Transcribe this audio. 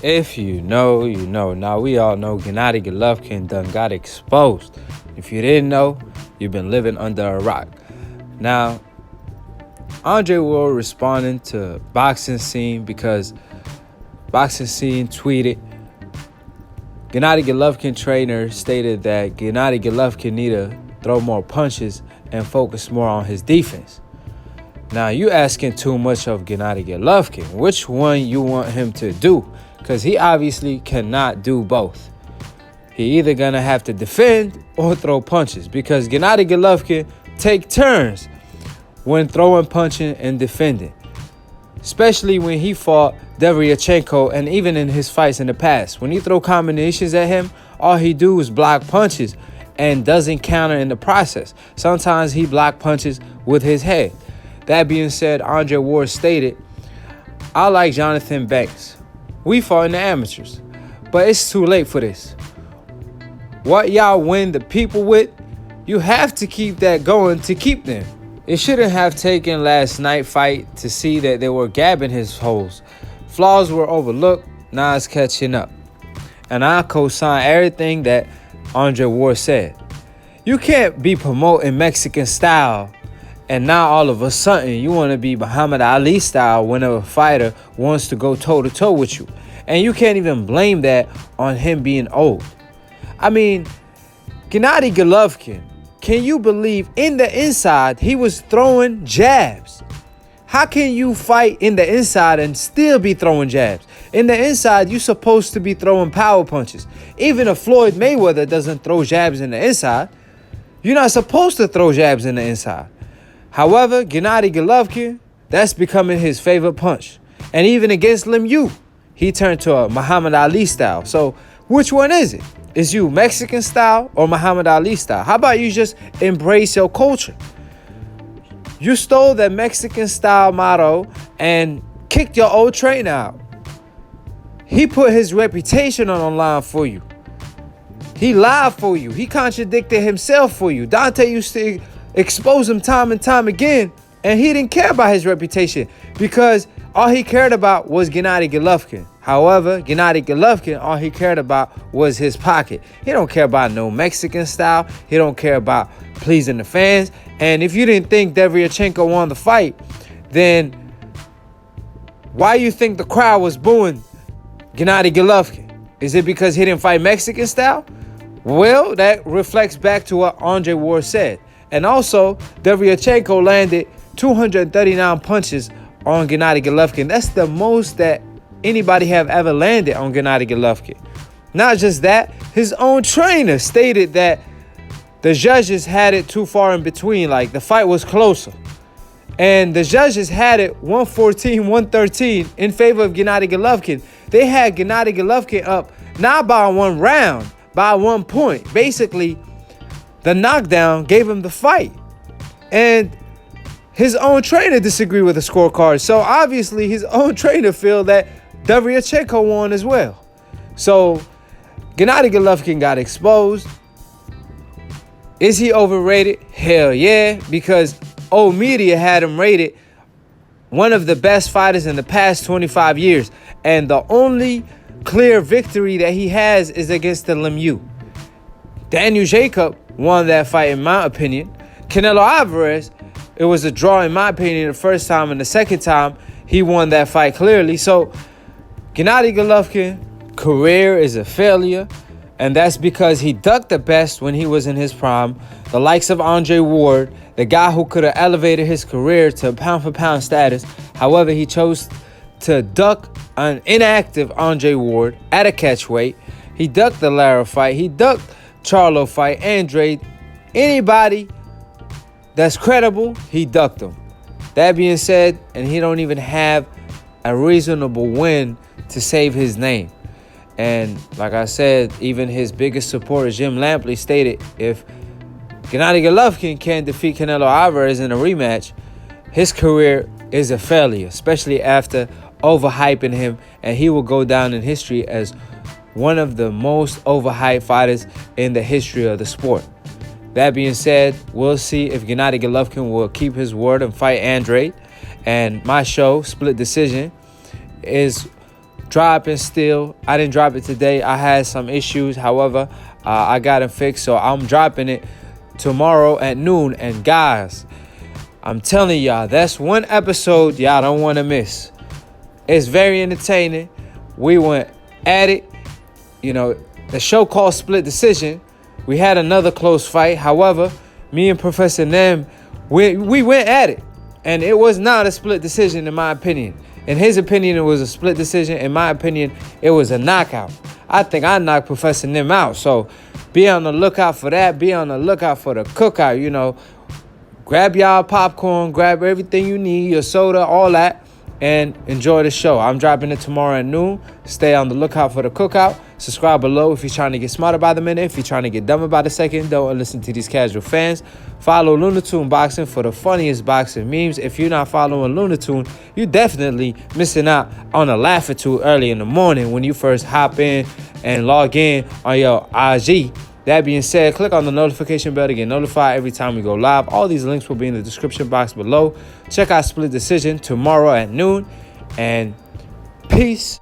If you know, you know. Now, we all know Gennady Golovkin done got exposed. If you didn't know, you've been living under a rock. Now, Andre Ward responding to Boxing Scene because Boxing Scene tweeted, Gennady Golovkin trainer stated that Gennady Golovkin need to throw more punches and focus more on his defense. Now, you asking too much of Gennady Golovkin. Which one you want him to do? Because he obviously cannot do both. He either going to have to defend or throw punches, because Gennady Golovkin take turns when throwing, punching, and defending. Especially when he fought Derevyanchenko and even in his fights in the past. When you throw combinations at him, all he do is block punches and doesn't counter in the process. Sometimes he block punches with his head. That being said, Andre Ward stated, I like Jonathan Banks. We fought in the amateurs, but it's too late for this. What y'all win the people with, you have to keep that going to keep them. It shouldn't have taken last night's fight to see that they were gabbing his holes. Flaws were overlooked, now it's catching up. And I co-sign everything that Andre Ward said. You can't be promoting Mexican style and now all of a sudden you want to be Muhammad Ali style when a fighter wants to go toe-to-toe with you. And you can't even blame that on him being old. I mean, Gennady Golovkin, can you believe in the inside he was throwing jabs? How can you fight in the inside and still be throwing jabs? In the inside, you're supposed to be throwing power punches. Even if Floyd Mayweather doesn't throw jabs in the inside, you're not supposed to throw jabs in the inside. However, Gennady Golovkin, that's becoming his favorite punch. And even against Lemieux, he turned to a Muhammad Ali style. So which one is it? Is you Mexican style or Muhammad Ali style? How about you just embrace your culture? You stole that Mexican style motto and kicked your old trainer out. He put his reputation on the line for you. He lied for you. He contradicted himself for you. Dante used to expose him time and time again, and he didn't care about his reputation because all he cared about was Gennady Golovkin. However, Gennady Golovkin, all he cared about was his pocket. He don't care about no Mexican style. He don't care about pleasing the fans. And if you didn't think Derevyanchenko won the fight, then why you think the crowd was booing Gennady Golovkin? Is it because he didn't fight Mexican style? Well, that reflects back to what Andre Ward said. And also, Derevyanchenko landed 239 punches on Gennady Golovkin. That's the most that anybody have ever landed on Gennady Golovkin. Not just that, his own trainer stated that the judges had it too far in between. Like, the fight was closer. And the judges had it 114-113 in favor of Gennady Golovkin. They had Gennady Golovkin up not by one round, by 1 point. Basically, the knockdown gave him the fight. And his own trainer disagreed with the scorecard. So obviously his own trainer feel that Derevyanchenko won as well. So Gennady Golovkin got exposed. Is he overrated? Hell yeah, because old media had him rated one of the best fighters in the past 25 years. And the only clear victory that he has is against the Lemieux. Daniel Jacob won that fight, in my opinion. Canelo Alvarez, it was a draw, in my opinion, the first time, and the second time, he won that fight clearly. So, Gennady Golovkin, career is a failure, and that's because he ducked the best when he was in his prime. The likes of Andre Ward, the guy who could have elevated his career to pound-for-pound status. However, he chose to duck an inactive Andre Ward at a catch weight. He ducked the Lara fight. He ducked Charlo fight, Andre. Anybody that's credible, he ducked them. That being said, and he don't even have a reasonable win to save his name. And like I said, even his biggest supporter, Jim Lampley, stated if Gennady Golovkin can't defeat Canelo Alvarez in a rematch, his career is a failure, especially after overhyping him, and he will go down in history as one of the most overhyped fighters in the history of the sport. That being said, we'll see if Gennady Golovkin will keep his word and fight Andre. And my show, Split Decision, is dropping still. I didn't drop it today. I had some issues. However, I got it fixed. So I'm dropping it tomorrow at noon. And guys, I'm telling y'all, that's one episode y'all don't want to miss. It's very entertaining. We went at it. You know, the show called Split Decision. We had another close fight. However, me and Professor Nem, we went at it. And it was not a split decision in my opinion. In his opinion, it was a split decision. In my opinion, it was a knockout. I think I knocked Professor Nem out. So be on the lookout for that. Be on the lookout for the cookout, you know. Grab y'all popcorn, grab everything you need, your soda, all that, and enjoy the show. I'm dropping it tomorrow at noon. Stay on the lookout for the cookout. Subscribe below if you're trying to get smarter by the minute. If you're trying to get dumber by the second, don't listen to these casual fans. Follow Lunatune Boxing for the funniest boxing memes. If you're not following Lunatune, you're definitely missing out on a laugh or two early in the morning when you first hop in and log in on your IG. That being said, click on the notification bell to get notified every time we go live. All these links will be in the description box below. Check out Split Decision tomorrow at noon. And peace.